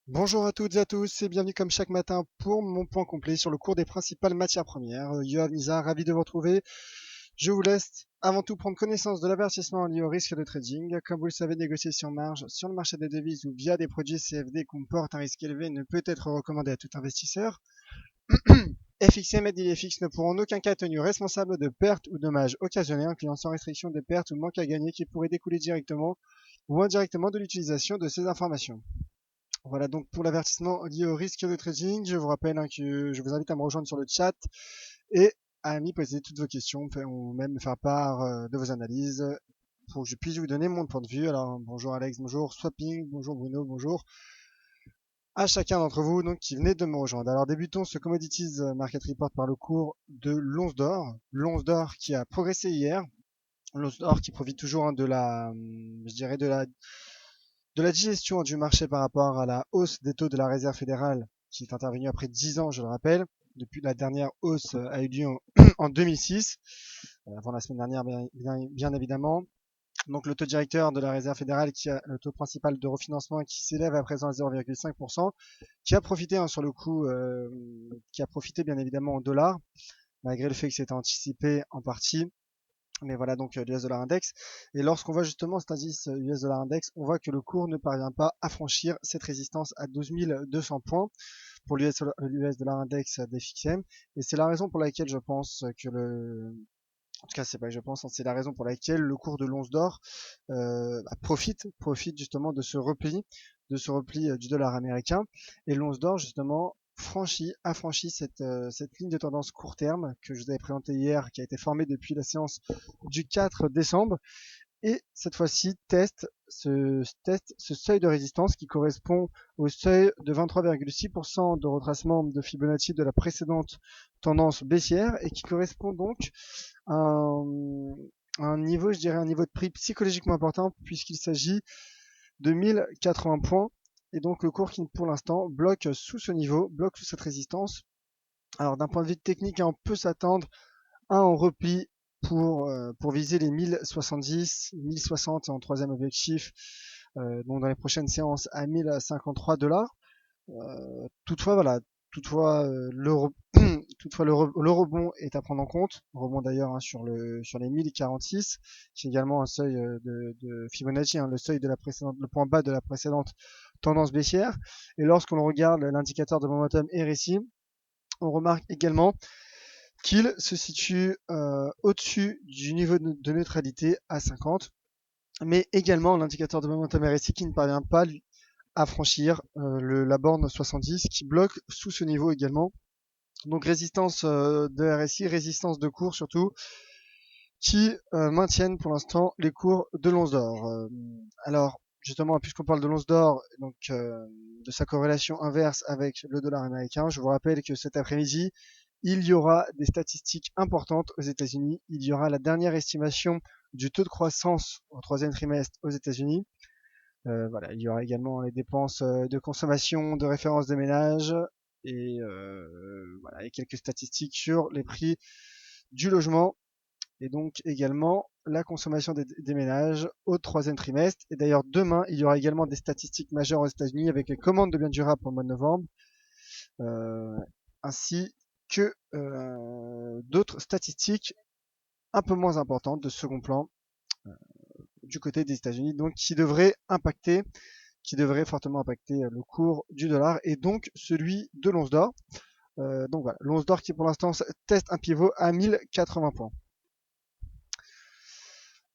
Bonjour à toutes et à tous et bienvenue comme chaque matin pour mon point complet sur le cours des principales matières premières. Yoav Nizar, ravi de vous retrouver. Je vous laisse avant tout prendre connaissance de l'avertissement lié au risque de trading. Comme vous le savez, négocier sur marge sur le marché des devises ou via des produits CFD comporte un risque élevé et ne peut être recommandé à tout investisseur. FXM et DFX ne pourront en aucun cas être tenus responsables de pertes ou dommages occasionnés, incluant sans restriction des pertes ou manques à gagner qui pourraient découler directement ou indirectement de l'utilisation de ces informations. Voilà donc pour l'avertissement lié au risque de trading. Je vous rappelle que je vous invite à me rejoindre sur le chat et à m'y poser toutes vos questions ou même me faire part de vos analyses pour que je puisse vous donner mon point de vue. Alors bonjour Alex, bonjour Swapping, bonjour Bruno, bonjour à chacun d'entre vous donc qui venez de me rejoindre. Alors débutons ce Commodities Market Report par le cours de l'once d'or. L'once d'or qui a progressé hier. L'once d'or qui profite toujours de la, je dirais de la digestion du marché par rapport à la hausse des taux de la Réserve fédérale qui est intervenue après 10 ans, je le rappelle. Depuis la dernière hausse a eu lieu en 2006, avant la semaine dernière bien évidemment. Donc le taux directeur de la Réserve fédérale qui a le taux principal de refinancement qui s'élève à présent à 0,5%, qui a profité sur le coup, qui a profité bien évidemment en dollars, malgré le fait que c'était anticipé en partie. Mais voilà donc l'US dollar index. Et lorsqu'on voit justement cet indice US dollar index, on voit que le cours ne parvient pas à franchir cette résistance à 12 200 points pour l'US dollar index d'FXM. Et c'est la raison pour laquelle je pense que en tout cas, c'est pas que je pense, c'est la raison pour laquelle le cours de l'once d'or profite justement de ce repli du dollar américain. Et l'once d'or justement a franchi cette ligne de tendance court terme que je vous avais présentée hier, qui a été formée depuis la séance du 4 décembre, et cette fois-ci teste ce seuil de résistance qui correspond au seuil de 23,6% de retracement de Fibonacci de la précédente tendance baissière et qui correspond donc à un niveau, je dirais un niveau de prix psychologiquement important puisqu'il s'agit de 1080 points et donc le cours qui pour l'instant bloque sous ce niveau, bloque sous cette résistance. Alors d'un point de vue technique, on peut s'attendre à un repli pour viser les 1070, 1060 en troisième objectif, donc dans les prochaines séances à 1053 $. Toutefois, voilà, toutefois, toutefois le rebond est à prendre en compte. Rebond d'ailleurs sur les 1046, qui est également un seuil de Fibonacci, le seuil de la précédente, le point bas de la précédente tendance baissière. Et lorsqu'on regarde l'indicateur de momentum RSI, on remarque également qu'il se situe au-dessus du niveau de neutralité à 50, mais également l'indicateur de momentum RSI qui ne parvient pas à franchir la borne 70 qui bloque sous ce niveau également. Donc résistance de RSI, résistance de cours surtout, qui maintiennent pour l'instant les cours de l'once d'or. Alors justement, puisqu'on parle de l'once d'or, donc de sa corrélation inverse avec le dollar américain, je vous rappelle que cet après-midi, il y aura des statistiques importantes aux États-Unis. Il y aura la dernière estimation du taux de croissance au troisième trimestre aux États-Unis. Voilà, il y aura également les dépenses de consommation de référence des ménages et, voilà, et quelques statistiques sur les prix du logement et donc également la consommation des ménages au troisième trimestre. Et d'ailleurs, demain, il y aura également des statistiques majeures aux États-Unis avec les commandes de biens durables pour le mois de novembre, euh, ainsi que d'autres statistiques un peu moins importantes de second plan du côté des États-Unis, donc qui devrait fortement impacter le cours du dollar et donc celui de l'once d'or. Donc voilà, l'once d'or qui pour l'instant teste un pivot à 1080 points.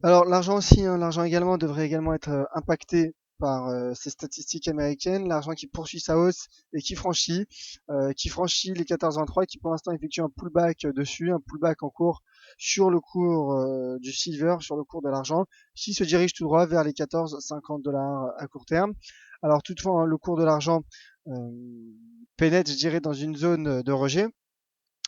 Alors l'argent aussi, l'argent également devrait également être impacté par ces statistiques américaines, l'argent qui poursuit sa hausse et qui franchit les 14,23 et qui pour l'instant effectue un pullback dessus, un pullback en cours sur le cours du silver, sur le cours de l'argent, qui se dirige tout droit vers les 14,50 $ à court terme. Alors toutefois, le cours de l'argent pénètre, je dirais, dans une zone de rejet.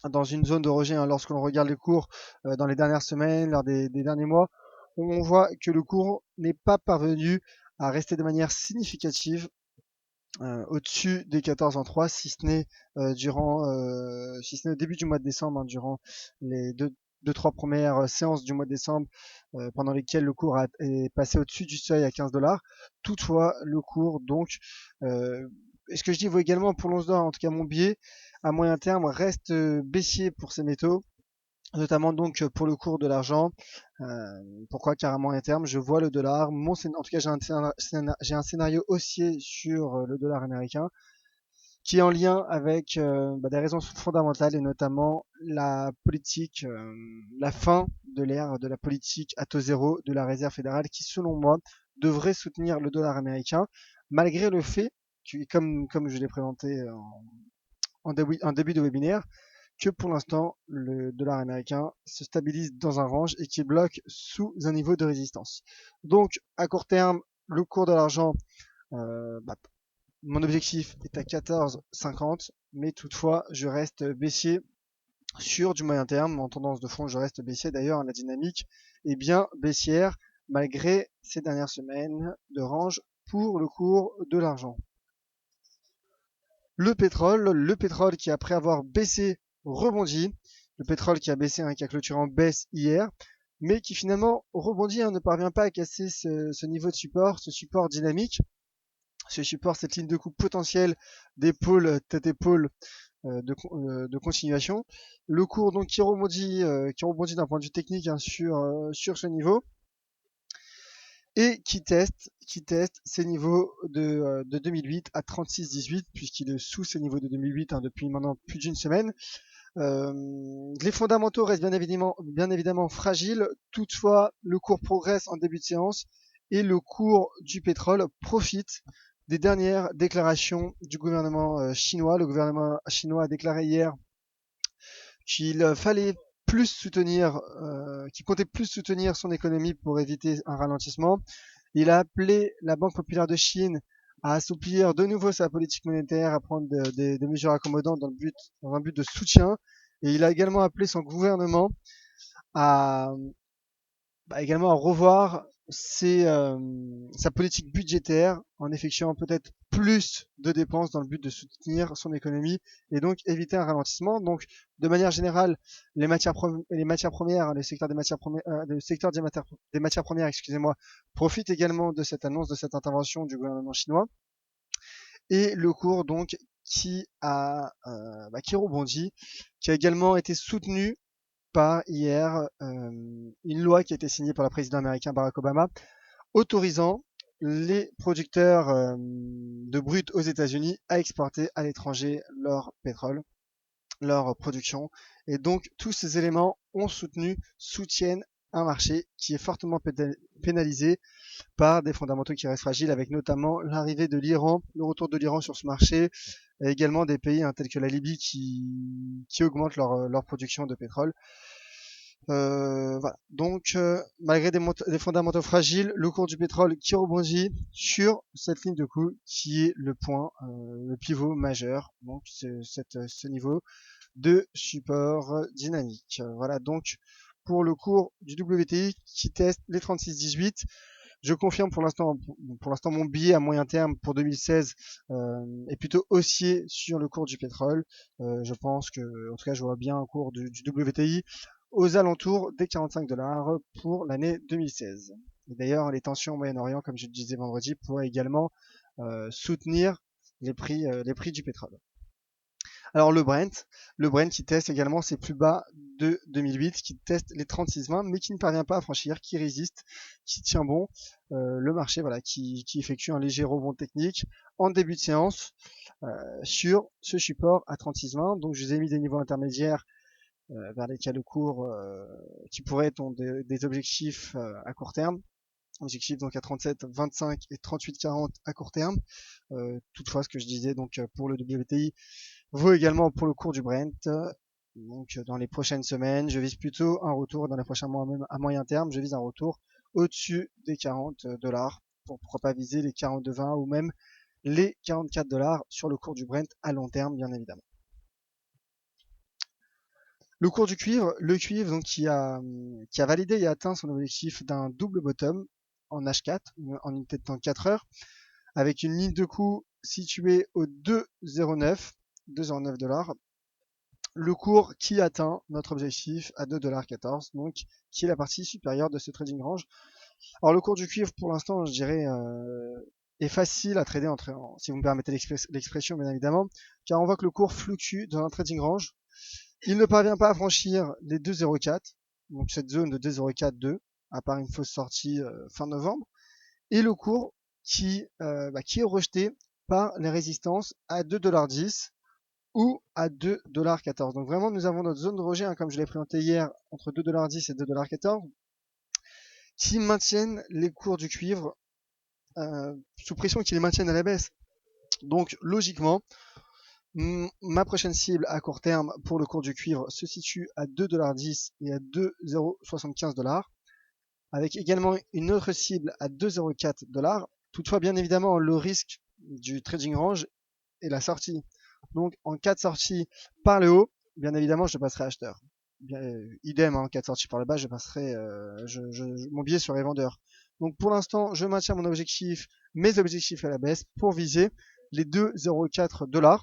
Lorsque l'on regarde les cours dans les dernières semaines, lors des derniers mois, on voit que le cours n'est pas parvenu à rester de manière significative au-dessus des 14,3, si ce n'est si ce n'est au début du mois de décembre, durant les deux, trois premières séances du mois de décembre, pendant lesquelles le cours est passé au-dessus du seuil à 15 $. Toutefois, le cours donc ce que je dis vaut également pour l'once d'or. En tout cas, mon billet à moyen terme reste baissier pour ces métaux, notamment donc pour le cours de l'argent. Pourquoi? Car à moyen terme, je vois le dollar. En tout cas, j'ai un scénario haussier sur le dollar américain qui est en lien avec des raisons fondamentales et notamment la politique, la fin de l'ère de la politique à taux zéro de la Réserve fédérale qui, selon moi, devrait soutenir le dollar américain, malgré le fait, comme je l'ai présenté en début de webinaire, que pour l'instant, le dollar américain se stabilise dans un range et qui bloque sous un niveau de résistance. Donc, à court terme, le cours de l'argent, euh, bah, mon objectif est à 14,50, mais toutefois, je reste baissier sur du moyen terme. En tendance de fond, je reste baissier. D'ailleurs, la dynamique est bien baissière malgré ces dernières semaines de range pour le cours de l'argent. Le pétrole qui après avoir baissé rebondit. Le pétrole qui a baissé, qui a clôturé en baisse hier, mais qui finalement rebondit, ne parvient pas à casser ce niveau de support, ce support dynamique. Ce support, cette ligne de coupe potentielle d'épaule, tête-épaule de continuation. Le cours donc qui rebondit d'un point de vue technique sur ce niveau et qui teste ces niveaux de 2008 à 36,18 puisqu'il est sous ces niveaux de 2008 depuis maintenant plus d'une semaine. Les fondamentaux restent bien évidemment fragiles. Toutefois, le cours progresse en début de séance et le cours du pétrole profite des dernières déclarations du gouvernement chinois. Le gouvernement chinois a déclaré hier qu'il fallait plus soutenir, qu'il comptait plus soutenir son économie pour éviter un ralentissement. Il a appelé la Banque populaire de Chine à assouplir de nouveau sa politique monétaire, à prendre des mesures accommodantes dans un but de soutien. Et il a également appelé son gouvernement à, également à revoir sa politique budgétaire en effectuant peut-être plus de dépenses dans le but de soutenir son économie et donc éviter un ralentissement. Donc, de manière générale, les matières premières, le secteur des matières premières, excusez-moi, profite également de cette annonce, de cette intervention du gouvernement chinois. Et le cours donc qui rebondit, qui a également été soutenu par hier une loi qui a été signée par le président américain Barack Obama autorisant les producteurs de brut aux États-Unis à exporter à l'étranger leur pétrole, leur production. Et donc tous ces éléments soutiennent un marché qui est fortement pénalisé par des fondamentaux qui restent fragiles, avec notamment l'arrivée de l'Iran, le retour de l'Iran sur ce marché, et également des pays tels que la Libye qui augmentent leur production de pétrole. Voilà. Donc, malgré des fondamentaux fragiles, le cours du pétrole qui rebondit sur cette ligne de coût qui est le point, le pivot majeur, donc ce niveau de support dynamique. Voilà donc pour le cours du WTI qui teste les 36,18. Je confirme pour l'instant mon billet à moyen terme pour 2016 est plutôt haussier sur le cours du pétrole. Je pense que, en tout cas, je vois bien un cours du WTI aux alentours des 45 $ pour l'année 2016. Et d'ailleurs, les tensions au Moyen-Orient, comme je le disais vendredi, pourraient également soutenir les prix du pétrole. Alors le Brent qui teste également ses plus bas de 2008, qui teste les 36,20, mais qui ne parvient pas à franchir, qui résiste, qui tient bon. Le marché qui effectue un léger rebond technique en début de séance sur ce support à 36,20. Donc je vous ai mis des niveaux intermédiaires vers lesquels le cours qui pourrait être des objectifs à court terme. Objectifs donc à 37, 25 et 38, 40 à court terme. Toutefois, ce que je disais donc pour le WTI vaut également pour le cours du Brent. Donc dans les prochaines semaines, je vise plutôt un retour dans les prochains mois, même à moyen terme, je vise un retour au-dessus des 40 $, pourquoi pas viser les 42,20 ou même les 44 $ sur le cours du Brent à long terme, bien évidemment. Le cours du cuivre, donc qui a validé et atteint son objectif d'un double bottom en H4, en unité de temps 4 heures, avec une ligne de coût située au 2,09 $. Le cours qui atteint notre objectif à 2,14 $, donc qui est la partie supérieure de ce trading range. Alors le cours du cuivre, pour l'instant, je dirais est facile à trader si vous me permettez l'expression bien évidemment, car on voit que le cours fluctue dans un trading range. Il ne parvient pas à franchir les 2,04, donc cette zone de 2,04,2, à part une fausse sortie fin novembre, et le cours qui est rejeté par les résistances à 2,10$ ou à 2,14$. Donc vraiment, nous avons notre zone de rejet, comme je l'ai présenté hier, entre 2,10$ et 2,14$, qui maintiennent les cours du cuivre sous pression, qui les maintiennent à la baisse. Donc logiquement, ma prochaine cible à court terme pour le cours du cuivre se situe à 2,10$ et à 2,075$, avec également une autre cible à 2,04$. Toutefois, bien évidemment, le risque du trading range est la sortie. Donc en cas de sortie par le haut, bien évidemment, je passerai acheteur. Idem, en cas de sortie par le bas, je passerai, mon billet serait vendeur. Donc pour l'instant, je maintiens mes objectifs à la baisse pour viser les 2,04$,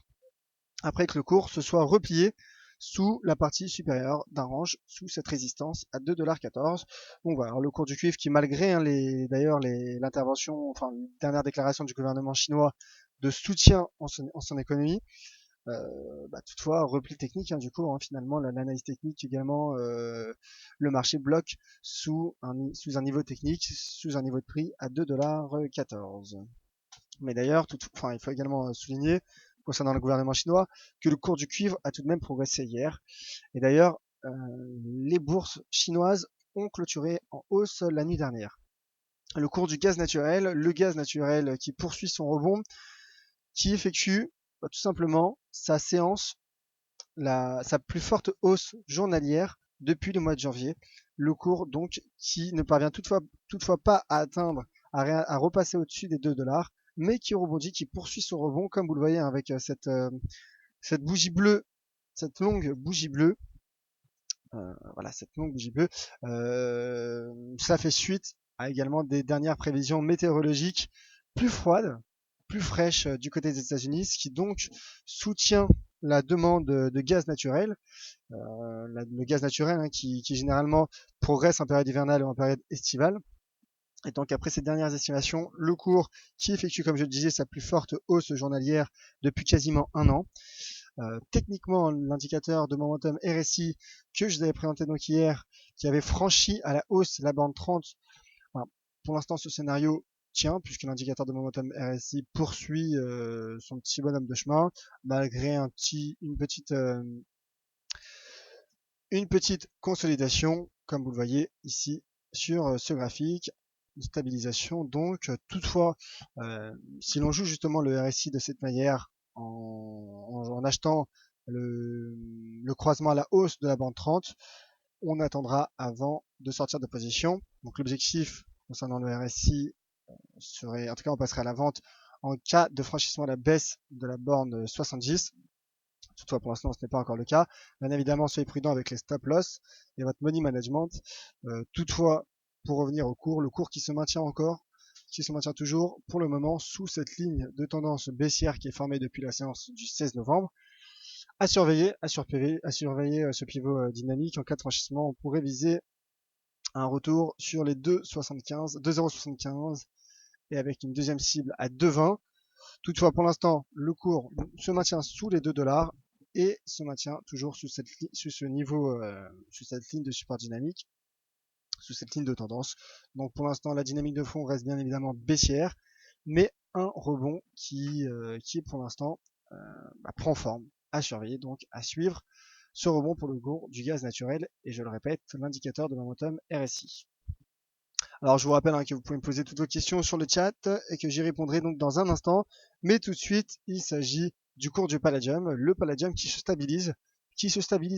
après que le cours se soit replié sous la partie supérieure d'un range, sous cette résistance à 2,14$. Donc voilà, le cours du cuivre qui, malgré l'intervention, enfin une dernière déclaration du gouvernement chinois de soutien en son économie, toutefois repli technique, du coup, finalement l'analyse technique également, le marché bloque sous un niveau technique, sous un niveau de prix à 2,14$. Mais d'ailleurs, il faut également souligner, concernant le gouvernement chinois, que le cours du cuivre a tout de même progressé hier. Et d'ailleurs, les bourses chinoises ont clôturé en hausse la nuit dernière. Le cours du gaz naturel qui poursuit son rebond, qui effectue tout simplement sa plus forte hausse journalière depuis le mois de janvier. Le cours donc qui ne parvient toutefois pas à atteindre, à repasser au-dessus des 2$, mais qui rebondit, qui poursuit son rebond, comme vous le voyez avec cette bougie bleue, cette longue bougie bleue. Cette longue bougie bleue. Ça fait suite à également des dernières prévisions météorologiques plus froides, plus fraîches du côté des États-Unis, ce qui donc soutient la demande de gaz naturel. Le gaz naturel qui généralement progresse en période hivernale ou en période estivale. Et donc après ces dernières estimations, le cours qui effectue, comme je le disais, sa plus forte hausse journalière depuis quasiment un an. Techniquement, l'indicateur de momentum RSI que je vous avais présenté donc hier, qui avait franchi à la hausse la bande 30, pour l'instant ce scénario tient, puisque l'indicateur de momentum RSI poursuit son petit bonhomme de chemin, malgré une petite consolidation, comme vous le voyez ici sur ce graphique, une stabilisation. Donc toutefois, si l'on joue justement le RSI de cette manière, en achetant le croisement à la hausse de la bande 30, on attendra avant de sortir de position. Donc l'objectif concernant le RSI serait, en tout cas on passerait à la vente en cas de franchissement à la baisse de la borne 70. Toutefois, pour l'instant, ce n'est pas encore le cas. Bien évidemment, soyez prudent avec les stop loss et votre money management. Toutefois, pour revenir au cours, le cours qui se maintient toujours pour le moment sous cette ligne de tendance baissière qui est formée depuis la séance du 16 novembre. À surveiller ce pivot dynamique. En cas de franchissement, on pourrait viser un retour sur les 2,75 et avec une deuxième cible à 2,20. Toutefois, pour l'instant, le cours se maintient sous les 2$ et se maintient toujours sous cette ligne de support dynamique, sous cette ligne de tendance. Donc pour l'instant, la dynamique de fond reste bien évidemment baissière, mais un rebond qui pour l'instant prend forme, à surveiller, donc à suivre ce rebond pour le cours du gaz naturel, et je le répète, l'indicateur de momentum RSI. Alors je vous rappelle que vous pouvez me poser toutes vos questions sur le chat et que j'y répondrai donc dans un instant. Mais tout de suite, il s'agit du cours du Palladium, le Palladium qui se stabilise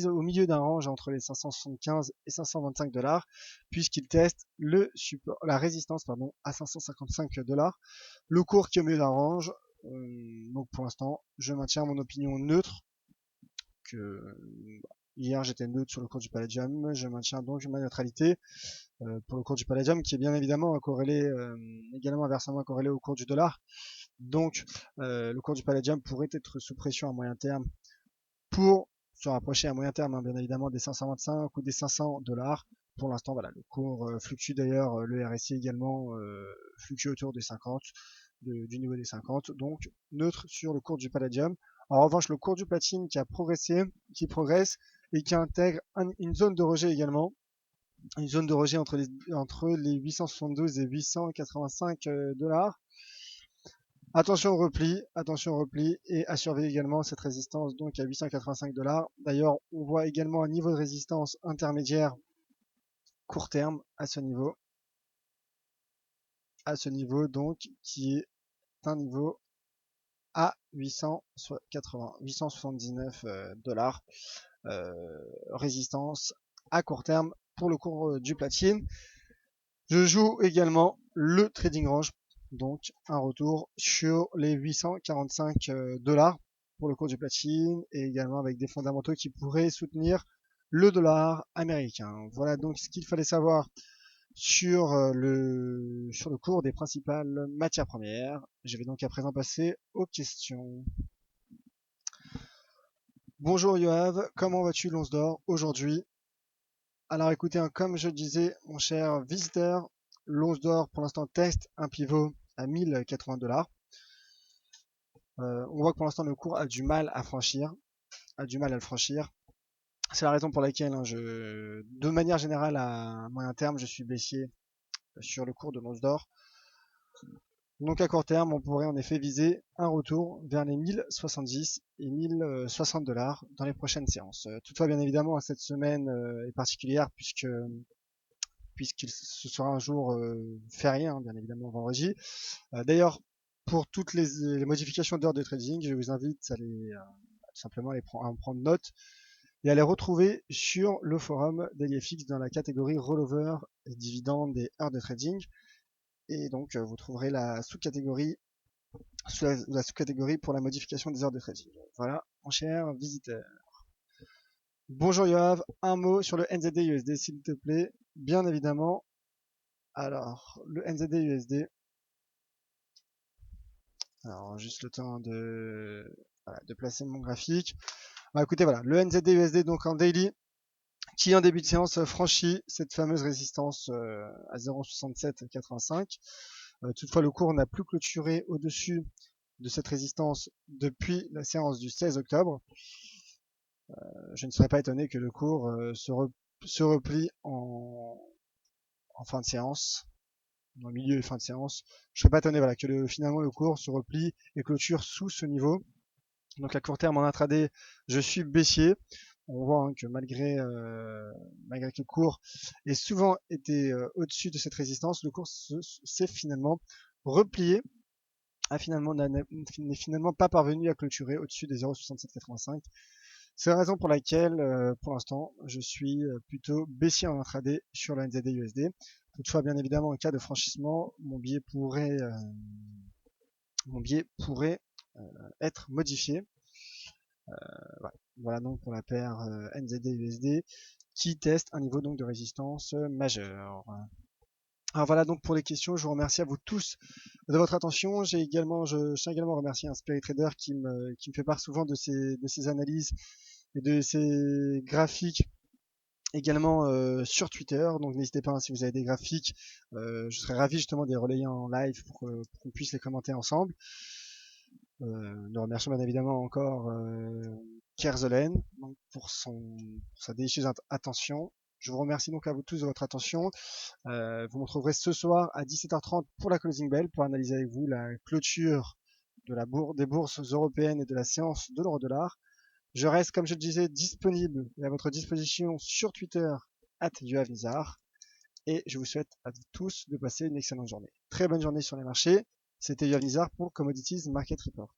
au milieu d'un range entre les 575 et 525$, puisqu'il teste la résistance à 555$. Le cours qui est au milieu d'un range, donc pour l'instant, je maintiens mon opinion neutre. Hier j'étais neutre sur le cours du Palladium, je maintiens donc ma neutralité pour le cours du Palladium, qui est bien évidemment également inversement corrélé au cours du dollar. Donc le cours du Palladium pourrait être sous pression à moyen terme pour se rapprocher à moyen terme, bien évidemment, des 525 ou des 500$. Pour l'instant, voilà, le cours fluctue d'ailleurs, le RSI également fluctue autour des 50. du niveau des 50, donc neutre sur le cours du palladium. En revanche, le cours du platine qui a progressé, qui progresse et qui intègre une zone de rejet également, une zone de rejet entre les 872 et 885 dollars. Attention au repli et à surveiller également cette résistance donc à 885 dollars. D'ailleurs, on voit également un niveau de résistance intermédiaire court terme à ce niveau donc qui est un niveau à 879 dollars. Résistance à court terme pour le cours du platine. Je joue également le trading range, donc un retour sur les 845 dollars pour le cours du platine et également avec des fondamentaux qui pourraient soutenir le dollar américain. Voilà donc ce qu'il fallait savoir sur le cours des principales matières premières. Je vais donc à présent passer aux questions. Bonjour Yoav, comment vas-tu l'once d'or aujourd'hui? Alors écoutez, hein, comme je disais, mon cher visiteur, l'once d'or pour l'instant teste un pivot à 1080 dollars. On voit que pour l'instant le cours a du mal à le franchir. C'est la raison pour laquelle de manière générale à moyen terme, je suis baissier sur le cours de l'once d'or. Donc à court terme, on pourrait en effet viser un retour vers les 1070 et 1060 dollars dans les prochaines séances. Toutefois, bien évidemment, cette semaine est particulière puisqu'il ce sera un jour férié, hein, bien évidemment vendredi. D'ailleurs, pour toutes les modifications d'heures de trading, je vous invite à simplement à en prendre note et à les retrouver sur le forum d'EliFX dans la catégorie rollover et dividendes et heures de trading. Et donc, vous trouverez la sous-catégorie pour la modification des heures de trading. Voilà, mon cher visiteur. Bonjour Yoav, un mot sur le NZD USD s'il te plaît. Bien évidemment. Alors, le NZD USD. Alors, juste le temps de placer mon graphique. Écoutez, voilà, le NZD USD donc en daily qui en début de séance franchit cette fameuse résistance à 0,6785. Toutefois, le cours n'a plus clôturé au-dessus de cette résistance depuis la séance du 16 octobre. Je ne serais pas étonné que le cours se replie en fin de séance, dans le milieu et fin de séance. Je ne serais pas étonné que finalement le cours se replie et clôture sous ce niveau. Donc à court terme en intraday, je suis baissier. On voit que malgré que le cours ait souvent été au-dessus de cette résistance, le cours s'est finalement replié, n'est finalement pas parvenu à clôturer au-dessus des 0,6785. C'est la raison pour laquelle, pour l'instant, je suis plutôt baissier en intraday sur la NZD USD. Toutefois, bien évidemment, en cas de franchissement, mon biais pourrait être modifié. Voilà donc pour la paire NZD-USD qui teste un niveau donc de résistance majeur. Alors voilà donc pour les questions, je vous remercie à vous tous de votre attention. Je tiens également à remercier un Spirit Trader qui me fait part souvent de ses analyses et de ses graphiques également sur Twitter. Donc n'hésitez pas, hein, si vous avez des graphiques, je serais ravi justement de les relayer en live pour qu'on puisse les commenter ensemble. Nous remercions bien évidemment encore Kerzolen pour sa délicieuse attention. Je vous remercie donc à vous tous de votre attention. Vous me retrouverez ce soir à 17h30 pour la closing bell pour analyser avec vous la clôture des bourses européennes et de la séance de l'euro-dollar. Je reste, comme je le disais, disponible et à votre disposition sur Twitter @yoavnizar. Et je vous souhaite à tous de passer une excellente journée. Très bonne journée sur les marchés. C'était Yoav Nizar pour Commodities Market Report.